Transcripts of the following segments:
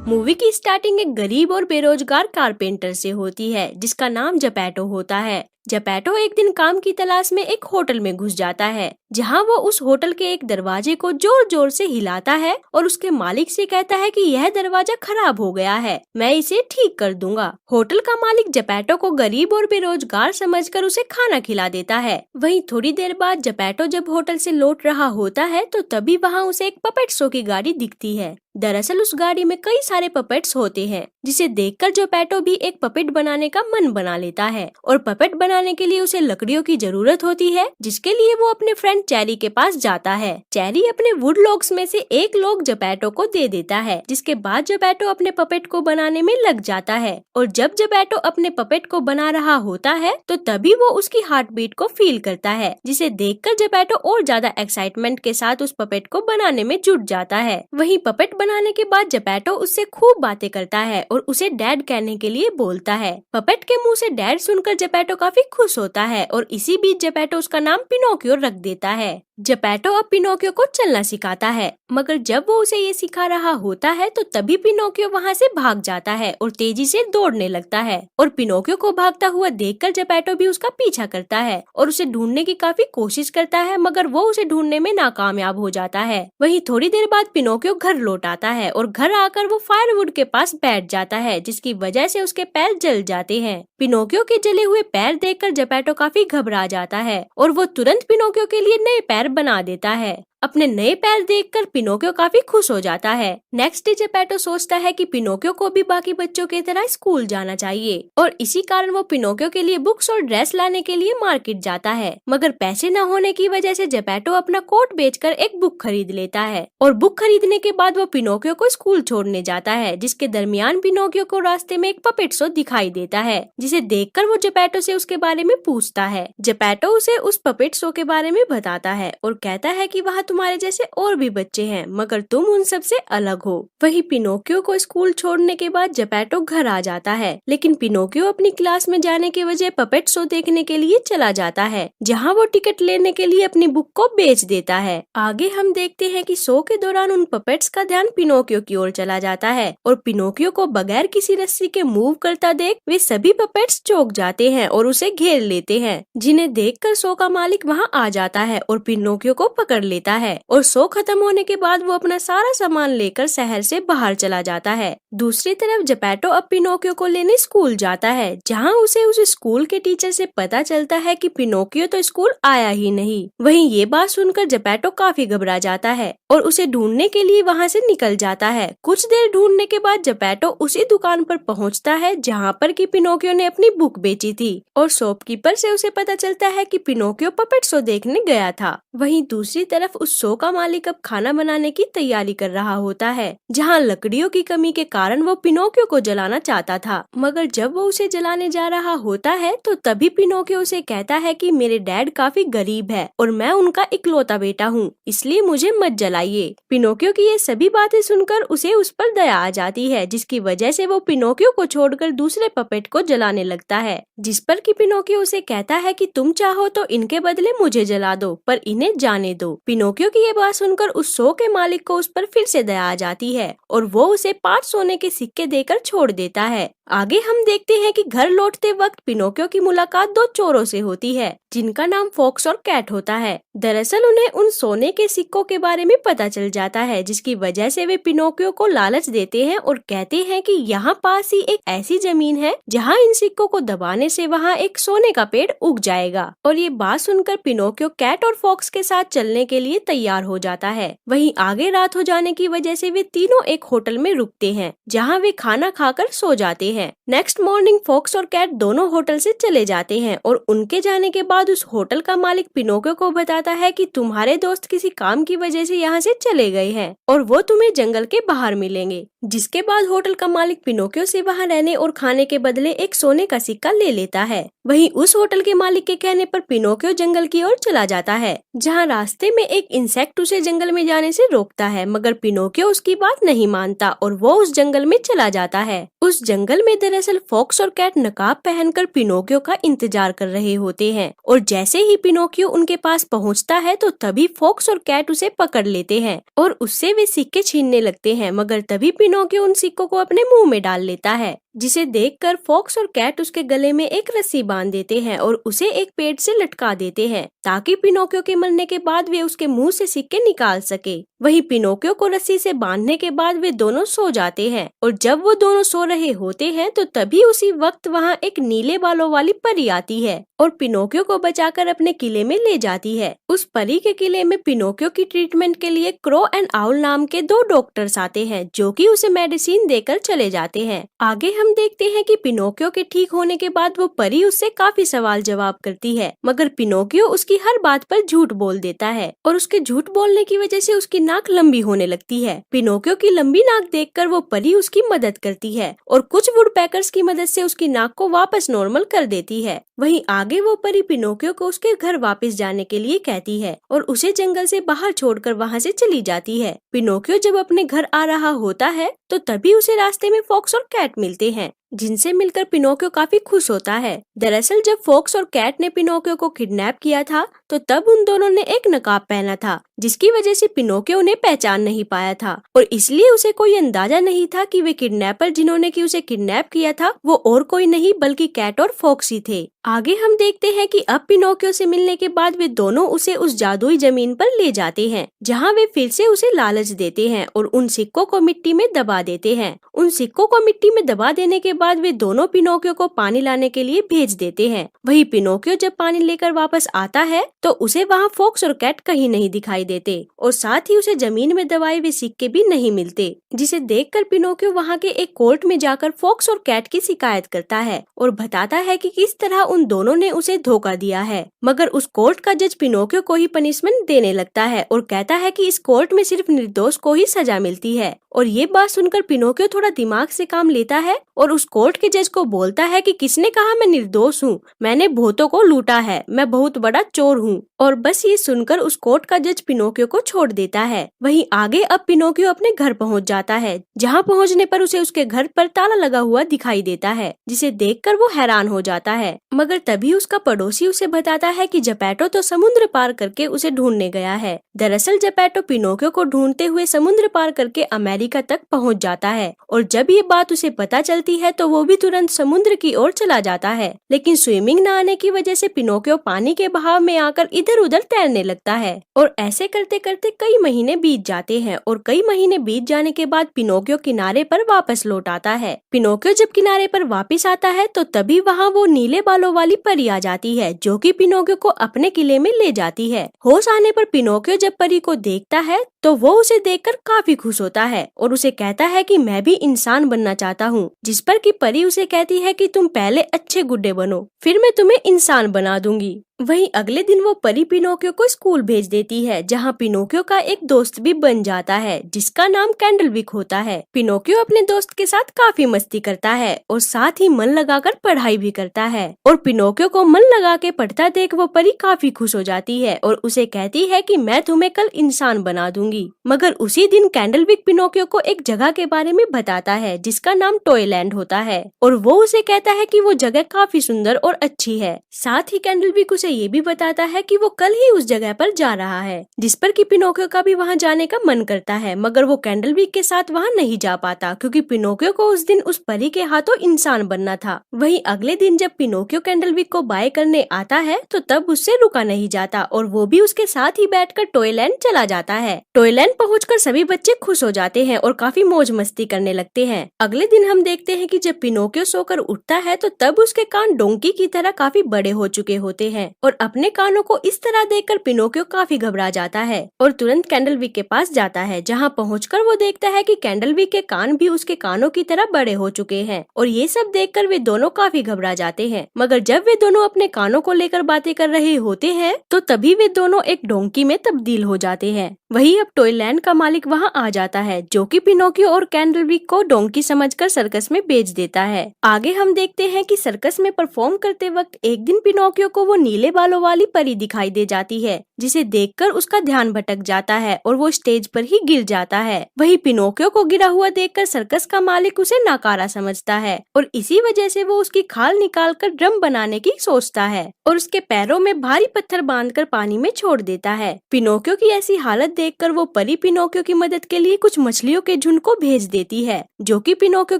Movie की starting एक गरीब और बेरोजगार कारपेंटर से होती है जिसका नाम जपैटो होता है। जपैटो एक दिन काम की तलाश में एक होटल में घुस जाता है, जहां वो उस होटल के एक दरवाजे को जोर जोर से हिलाता है और उसके मालिक से कहता है कि यह दरवाजा खराब हो गया है, मैं इसे ठीक कर दूंगा। होटल का मालिक जपैटो को गरीब और बेरोजगार समझकर उसे खाना खिला देता है। वहीं थोड़ी देर बाद जपैटो जब होटल से लौट रहा होता है तो तभी वहां उसे एक पपेट शो की गाड़ी दिखती है। दरअसल उस गाड़ी में कई सारे पपेट्स होते हैं, जिसे देखकर जपैटो भी एक पपेट बनाने का मन बना लेता है और पपेट बनाने के लिए उसे लकड़ियों की जरूरत होती है, जिसके लिए वो अपने फ्रेंड चेरी के पास जाता है। चेरी अपने वुड लॉग्स में से एक लॉग जपैटो को दे देता है, जिसके बाद जपैटो अपने पपेट को बनाने में लग जाता है। और जब जपैटो अपने पपेट को बना रहा होता है तो तभी वो उसकी हार्ट बीट को फील करता है, जिसे देखकर जपैटो और ज्यादा एक्साइटमेंट के साथ उस पपेट को बनाने में जुट जाता है। वहीं पपेट बनाने के बाद जपैटो उससे खूब बातें करता है और उसे डैड कहने के लिए बोलता है। पपेट के मुंह से डैड सुनकर जपैटो काफी खुश होता है और इसी बीच जपैटो उसका नाम पिनोकियो रख देता है। जपैटो अब पिनोकियो को चलना सिखाता है, मगर जब वो उसे ये सिखा रहा होता है तो तभी पिनोकियो वहाँ से भाग जाता है और तेजी से दौड़ने लगता है। और पिनोकियो को भागता हुआ देखकर जपैटो भी उसका पीछा करता है और उसे ढूंढने की काफी कोशिश करता है, मगर वो उसे ढूंढने में नाकामयाब हो जाता है। वहीं थोड़ी देर बाद पिनोकियो घर लौट आता है और घर आकर वो फायरवुड के पास बैठ जाता है, जिसकी वजह से उसके पैर जल जाते हैं। पिनोकियो के जले हुए पैर देखकर जपैटो काफी घबरा जाता है और वो तुरंत पिनोकियो के लिए नए पैर बना देता है। अपने नए पैर देखकर पिनोकियो काफी खुश हो जाता है। नेक्स्ट डे जपैटो सोचता है कि पिनोकियो को भी बाकी बच्चों की तरह स्कूल जाना चाहिए और इसी कारण वो पिनोकियो के लिए बुक्स और ड्रेस लाने के लिए मार्केट जाता है, मगर पैसे न होने की वजह से जपैटो अपना कोट बेचकर एक बुक खरीद लेता है। और बुक खरीदने के बाद वो पिनोकियो को स्कूल छोड़ने जाता है, जिसके दरमियान पिनोकियो को रास्ते में एक पपेट शो दिखाई देता है, जिसे देखकर वो जपैटो से उसके बारे में पूछता है। जपैटो उसे उस पपेट शो के बारे में बताता है और कहता है कि वहाँ तुम्हारे जैसे और भी बच्चे हैं, मगर तुम उन सब से अलग हो। वही पिनोकियो को स्कूल छोड़ने के बाद जपैटो घर आ जाता है, लेकिन पिनोकियो अपनी क्लास में जाने के वजह पपेट शो देखने के लिए चला जाता है, जहाँ वो टिकट लेने के लिए अपनी बुक को बेच देता है। आगे हम देखते हैं कि शो के दौरान उन पपेट्स का ध्यान पिनोकियो की ओर चला जाता है और पिनोकियो को बगैर किसी रस्सी के मूव करता देख वे सभी पपेट्स चौंक जाते हैं और उसे घेर लेते हैं, जिन्हें देखकर शो का मालिक वहाँ आ जाता है और पिनोकियो को पकड़ लेता है। और शो खत्म होने के बाद वो अपना सारा सामान लेकर शहर से बाहर चला जाता है। दूसरी तरफ जपैटो अब पिनोकियो को लेने स्कूल जाता है, जहाँ उसे उस स्कूल के टीचर से पता चलता है कि पिनोकियो तो स्कूल आया ही नहीं। वहीं ये बात सुनकर जपैटो काफी घबरा जाता है और उसे ढूंढने के लिए वहाँ से निकल जाता है। कुछ देर ढूंढने के बाद जपैटो उसी दुकान पर पहुँचता है जहाँ पर कि पिनोकियो ने अपनी बुक बेची थी और शॉपकीपर से उसे पता चलता है कि पिनोकियो पपेट शो देखने गया था। वहीं दूसरी तरफ उस शो का मालिक अब खाना बनाने की तैयारी कर रहा होता है, जहाँ लकड़ियों की कमी के कारण वो पिनोकियो को जलाना चाहता था, मगर जब वो उसे जलाने जा रहा होता है तो तभी पिनोकियो उसे कहता है कि मेरे डैड काफी गरीब है और मैं उनका इकलौता बेटा हूँ, इसलिए मुझे मत जलाइए। पिनोकियो की ये सभी बातें सुनकर उसे उस पर दया आ जाती है, जिसकी वजह से वो पिनोकियो को छोड़कर दूसरे पपेट को जलाने लगता है, जिस पर कि पिनोकियो उसे कहता है कि तुम चाहो तो इनके बदले मुझे जला दो, पर इन्हें जाने दो। पिनोकियो की ये बात सुनकर उस शो के मालिक को उस पर फिर से दया आ जाती है और वो उसे 5 सोने के सिक्के देकर छोड़ देता है। आगे हम देखते हैं कि घर लौटते वक्त पिनोकियो की मुलाकात 2 चोरों से होती है, जिनका नाम फॉक्स और कैट होता है। दरअसल उन्हें उन सोने के सिक्कों के बारे में पता चल जाता है, जिसकी वजह से वे पिनोकियो को लालच देते हैं और कहते हैं कि यहाँ पास ही एक ऐसी जमीन है जहाँ इन सिक्कों को दबाने से वहाँ एक सोने का पेड़ उग जाएगा। और ये बात सुनकर पिनोकियो कैट और फॉक्स के साथ चलने के लिए तैयार हो जाता है। वहीं आगे रात हो जाने की वजह से वे तीनों एक होटल में रुकते हैं, जहाँ वे खाना खाकर सो जाते हैं। नेक्स्ट मॉर्निंग फॉक्स और कैट दोनों होटल से चले जाते हैं और उनके जाने के बाद उस होटल का मालिक पिनोकियो को बताता है कि तुम्हारे दोस्त किसी काम की वजह से यहाँ से चले गए हैं और वो तुम्हें जंगल के बाहर मिलेंगे। जिसके बाद होटल का मालिक पिनोकियो से वहाँ रहने और खाने के बदले एक सोने का सिक्का ले लेता है। वहीं उस होटल के मालिक के कहने पर पिनोकियो जंगल की ओर चला जाता है, जहाँ रास्ते में एक इंसेक्ट उसे जंगल में जाने से रोकता है, मगर पिनोकियो उसकी बात नहीं मानता और वो उस जंगल में चला जाता है। उस जंगल में दरअसल फॉक्स और कैट नकाब पहनकर पिनोकियो का इंतजार कर रहे होते हैं और जैसे ही पिनोकियो उनके पास पहुंचता है तो तभी फॉक्स और कैट उसे पकड़ लेते हैं और उससे वे सिक्के छीनने लगते हैं, मगर तभी पिनोकियो उन सिक्कों को अपने मुंह में डाल लेता है, जिसे देखकर फॉक्स और कैट उसके गले में एक रस्सी बांध देते हैं और उसे एक पेड़ से लटका देते हैं ताकि पिनोकियो के मरने के बाद वे उसके मुंह से सिक्के निकाल सके। वहीं पिनोकियो को रस्सी से बांधने के बाद वे दोनों सो जाते हैं और जब वो दोनों सो रहे होते हैं तो तभी उसी वक्त वहाँ एक नीले बालों वाली परी आती है और पिनोकियो को बचाकर अपने किले में ले जाती है। उस परी के किले में पिनोकियो की ट्रीटमेंट के लिए क्रो एंड आउल नाम के 2 डॉक्टर्स आते हैं जो कि उसे मेडिसिन देकर चले जाते हैं। आगे हम देखते हैं कि पिनोकियो के ठीक होने के बाद वो परी उससे काफी सवाल जवाब करती है, मगर पिनोकियो उसकी हर बात पर झूठ बोल देता है और उसके झूठ बोलने की वजह से उसकी नाक लंबी होने लगती है। पिनोकियो की लंबी नाक देखकर वो परी उसकी मदद करती है और कुछ वुडपैकर्स की मदद से उसकी नाक को वापस नॉर्मल कर देती है। वहीं आगे वो परी पिनोकियो को उसके घर वापस जाने के लिए कहती है और उसे जंगल से बाहर छोड़कर वहाँ से चली जाती है। पिनोकियो जब अपने घर आ रहा होता है तो तभी उसे रास्ते में फॉक्स और कैट मिलते हैं, जिनसे मिलकर पिनोकियो काफी खुश होता है। दरअसल जब फॉक्स और कैट ने पिनोकियो को किडनैप किया था तो तब उन दोनों ने एक नकाब पहना था, जिसकी वजह से पिनोकियो उन्हें पहचान नहीं पाया था और इसलिए उसे कोई अंदाजा नहीं था कि वे किडनैपर जिन्होंने कि उसे किडनैप किया था वो और कोई नहीं बल्कि कैट और फॉक्स ही थे। आगे हम देखते हैं कि अब पिनोकियो से मिलने के बाद वे दोनों उसे उस जादुई जमीन पर ले जाते हैं, जहाँ वे फिर से उसे लालच देते हैं और उन सिक्कों को मिट्टी में दबा देते हैं। उन सिक्कों को मिट्टी में दबा देने के बाद वे दोनों पिनोकियो को पानी लाने के लिए भेज देते हैं। वही पिनोकियो जब पानी लेकर वापस आता है तो उसे वहाँ फॉक्स और कैट कहीं नहीं दिखाई देते और साथ ही उसे जमीन में दबाए हुए सिक्के भी नहीं मिलते, जिसे देखकर पिनोकियो वहाँ के एक कोर्ट में जाकर फॉक्स और कैट की शिकायत करता है और बताता है कि किस तरह उन दोनों ने उसे धोखा दिया है। मगर उस कोर्ट का जज पिनोकियो को ही पनिशमेंट देने लगता है और कहता है कि इस कोर्ट में सिर्फ निर्दोष को ही सजा मिलती है। और ये बात सुनकर पिनोकियो थोड़ा दिमाग से काम लेता है और उस कोर्ट के जज को बोलता है कि किसने कहा मैं निर्दोष हूँ, मैंने बहुतों को लूटा है, मैं बहुत बड़ा चोर हूँ। और बस ये सुनकर उस कोर्ट का जज पिनोकियो को छोड़ देता है। वहीं आगे अब पिनोकियो अपने घर पहुँच जाता है, जहाँ पहुँचने पर उसे उसके घर पर ताला लगा हुआ दिखाई देता है, जिसे देखकर वो हैरान हो जाता है। मगर तभी उसका पड़ोसी उसे बताता है कि जपैटो तो समुद्र पार करके उसे ढूंढने गया है। दरअसल जपैटो पिनोकियो को ढूंढते हुए समुद्र पार करके अमेरिका तक पहुंच जाता है और जब ये बात उसे पता चलती है तो वो भी तुरंत समुद्र की ओर चला जाता है। लेकिन स्विमिंग न आने की वजह से पिनोकियो पानी के बहाव में आकर इधर उधर तैरने लगता है और ऐसे करते करते कई महीने बीत जाते हैं और कई महीने बीत जाने के बाद पिनोकियो किनारे पर वापस लौट आता है। पिनोकियो जब किनारे पर वापस आता है तो तभी वहाँ वो नीले बालों वाली परी आ जाती है, जो कि पिनोकियो को अपने किले में ले जाती है। होश आने पर पिनोकियो जब परी को देखता है तो वो उसे देखकर काफी खुश होता है और उसे कहता है कि मैं भी इंसान बनना चाहता हूँ, जिस पर कि परी उसे कहती है कि तुम पहले अच्छे गुड्डे बनो, फिर मैं तुम्हें इंसान बना दूंगी। वहीं अगले दिन वो परी पिनोकियो को स्कूल भेज देती है, जहाँ पिनोकियो का एक दोस्त भी बन जाता है जिसका नाम कैंडलविक होता है। पिनोकियो अपने दोस्त के साथ काफी मस्ती करता है और साथ ही मन लगाकर पढ़ाई भी करता है और पिनोकियो को मन लगा के पढ़ता देख वो परी काफी खुश हो जाती है और उसे कहती है कि मैं तुम्हें कल इंसान बना दूंगी। मगर उसी दिन कैंडलविक पिनोकियो को एक जगह के बारे में बताता है जिसका नाम टॉयलैंड होता है और वो उसे कहता है कि वो जगह काफी सुंदर और अच्छी है। साथ ही कैंडलविक उसे ये भी बताता है कि वो कल ही उस जगह पर जा रहा है, जिस पर कि पिनोकियो का भी वहाँ जाने का मन करता है, मगर वो कैंडलविक के साथ वहाँ नहीं जा पाता क्योंकि पिनोकियो को उस दिन उस परी के हाथों इंसान बनना था। वहीं अगले दिन जब पिनोकियो कैंडलविक को बाय करने आता है तो तब उससे रुका नहीं जाता और वो भी उसके साथ ही बैठकर टॉयलैंड चला जाता है। टॉयलैंड पहुंचकर सभी बच्चे खुश हो जाते हैं और काफी मौज मस्ती करने लगते हैं। अगले दिन हम देखते हैं कि जब पिनोकियो सोकर उठता है तो तब उसके कान डोंकी की तरह काफी बड़े हो चुके होते हैं और अपने कानों को इस तरह देखकर पिनोकियो काफी घबरा जाता है और तुरंत कैंडलविक के पास जाता है, जहां पहुंचकर वो देखता है कि कैंडलविक के कान भी उसके कानों की तरह बड़े हो चुके हैं और ये सब देखकर वे दोनों काफी घबरा जाते हैं। मगर जब वे दोनों अपने कानों को लेकर बातें कर रहे होते हैं तो तभी वे दोनों एक डोंकी में तब्दील हो जाते हैं। वही अब टॉयलैंड का मालिक वहाँ आ जाता है, जो कि पिनोकियो और कैंडलविक को डोंकी समझकर सर्कस में बेच देता है। आगे हम देखते हैं कि सर्कस में परफॉर्म करते वक्त एक दिन पिनोकियो को वो नीले बालों वाली परी दिखाई दे जाती है, जिसे देखकर उसका ध्यान भटक जाता है और वो स्टेज पर ही गिर जाता है। वही पिनोकियो को गिरा हुआ देखकर सर्कस का मालिक उसे नाकारा समझता है और इसी वजह से वो उसकी खाल निकालकर ड्रम बनाने की सोचता है और उसके पैरों में भारी पत्थर बांधकर पानी में छोड़ देता है। पिनोकियो की ऐसी हालत देखकर वो परी पिनोकियो की मदद के लिए कुछ मछलियों के झुंड को भेज देती है, जो कि पिनोकियो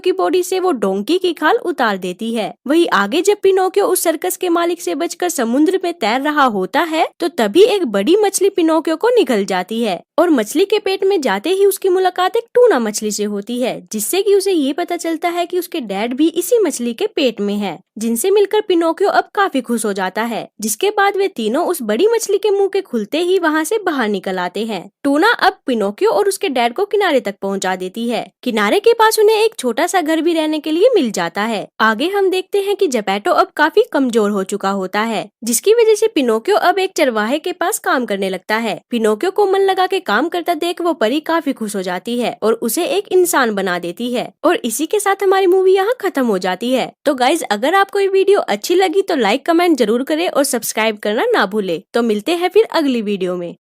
की बॉडी से वो डोंकी की खाल उतार देती है। वही आगे जब पिनोकियो उस सर्कस के मालिक से बचकर समुद्र में तैर रहा होता है तो तभी एक बड़ी मछली पिनोकियो को निगल जाती है और मछली के पेट में जाते ही उसकी मुलाकात एक टूना मछली से होती है, जिससे कि उसे ये पता चलता है कि उसके डैड भी इसी मछली के पेट में है, जिनसे मिलकर पिनोकियो अब काफी खुश हो जाता है। जिसके बाद वे तीनों उस बड़ी मछली के मुंह के खुलते ही वहाँ से बाहर निकल आते हैं। टूना अब पिनोकियो और उसके डैड को किनारे तक पहुँचा देती है। किनारे के पास उन्हें एक छोटा सा घर भी रहने के लिए मिल जाता है। आगे हम देखते हैं कि जेपेटो अब काफी कमजोर हो चुका होता है, जिसकी वजह से पिनोकियो अब एक चरवाहे के पास काम करने लगता है। पिनोकियो को मन लगा के काम करता देख वो परी काफी खुश हो जाती है और उसे एक इंसान बना देती है। और इसी के साथ हमारी मूवी यहाँ खत्म हो जाती है। तो गाइज, अगर आपको ये वीडियो अच्छी लगी तो लाइक कमेंट जरूर करें और सब्सक्राइब करना ना भूले। तो मिलते हैं फिर अगली वीडियो में।